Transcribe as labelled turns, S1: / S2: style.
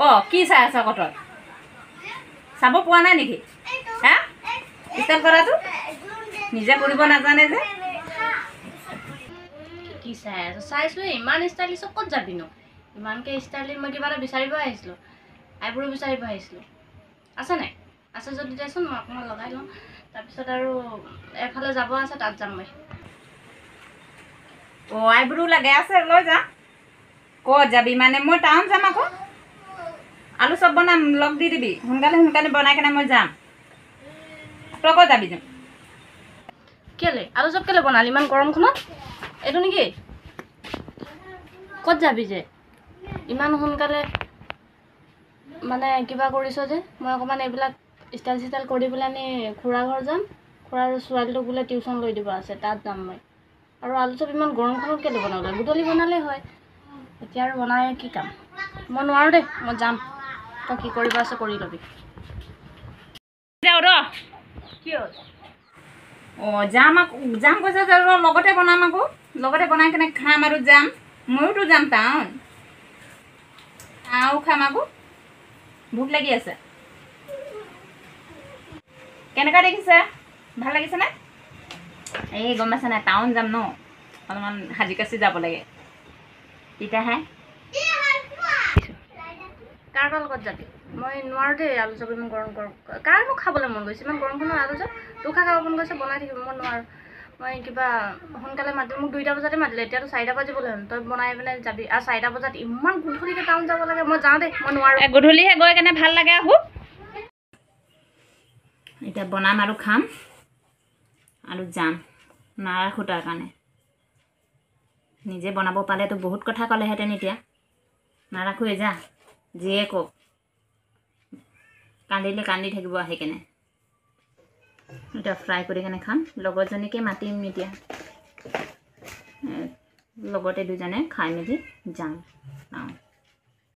S1: অঁ কি চাই আছ আকৌ তই চাব পোৱা নাই নেকি হা ষ্টাইল কৰাটো নিজে কৰিব নাজানে যে
S2: কি চাই আছ চাইছো ইমান ষ্টাইলিছ ক'ত যাবি নো ইমানকৈ ষ্টাইলিছ মই কিবা এটা বিচাৰিব আহিছিলোঁ আইব্ৰ' বিচাৰিব আহিছিলোঁ আছে নাই আছে যদি দেচোন মই অকণমান লগাই লওঁ তাৰপিছত আৰু এফালে যাব আছে তাত যাম মই
S1: অঁ আইব্ৰ' লাগে আছে লৈ যা ক'ত যাবি মানে মই টাউন যাম আকৌ আলু চব বনাম লগ দি দিবি সোনকালে সোনকালে বনাই কেনে মই যাম তই ক'ত যাবি যাম
S2: কেলে আলু চব কেলে বনালি ইমান গৰমখনত এইটো নেকি ক'ত যাবি যে ইমান সোনকালে মানে কিবা কৰিছ যে মই অকণমান এইবিলাক ষ্টাইল চিষ্টাইল কৰি পেলাই নি খুৰা ঘৰ যাম খুৰাৰ ছোৱালীটোক বোলে টিউশ্যন লৈ দিব আছে তাত যাম মই আৰু আলু চব ইমান গৰমখনত কেলে বনালে গধূলি বনালেই হয় এতিয়া আৰু বনাই কি কাম মই নোৱাৰোঁ দেই মই যাম তই কি কৰিব আছে কৰি ল'বি
S1: যাওঁ ৰ
S2: কি হ'ল
S1: অঁ যাম আকৌ যাম কৈছে যে লগতে বনাম আকৌ লগতে বনাই কেনে খাম আৰু যাম ময়োতো যাম টাউন আৰু খাম আকৌ ভোক লাগি আছে কেনেকুৱা দেখিছে ভাল লাগিছেনে এই গম পাইছে নাই টাউন যাম ন অলপমান সাজি কাচি যাব লাগে তেতিয়াহে
S2: কাৰ লগত যাবি মই নোৱাৰোঁ দেই আলু চব ইমান গৰম গৰম কাৰণো খাবলৈ মন গৈছে ইমান গৰমখনত আলু চব তোৰ খাব মন গৈছে বনাই থাকিব মই নোৱাৰোঁ মই কিবা সোনকালে মাতিলোঁ মোক 2টা বজাতে মাতিলে এতিয়াতো 4টা বাজিবলৈ হ'ল তই বনাই পেলাই যাবি আৰু 4টা বজাত ইমান গধূলিকৈ টাউন যাব লাগে মই যাওঁ দেই মই নোৱাৰোঁ
S1: গধূলিহে গৈ কেনে ভাল লাগে আকৌ এতিয়া বনাম আৰু খাম আৰু যাম নাৰাখোঁ তাৰ কাৰণে নিজে বনাব পালেতো বহুত কথা ক'লেহেঁতেন এতিয়া নাৰাখোঁৱে যা যিয়ে কওক কান্দিলে কান্দি থাকিব আহি কেনে এতিয়া ফ্ৰাই কৰি কেনে খাম লগৰজনীকে মাতিম এতিয়া লগতে দুজনে খাই মেলি যাম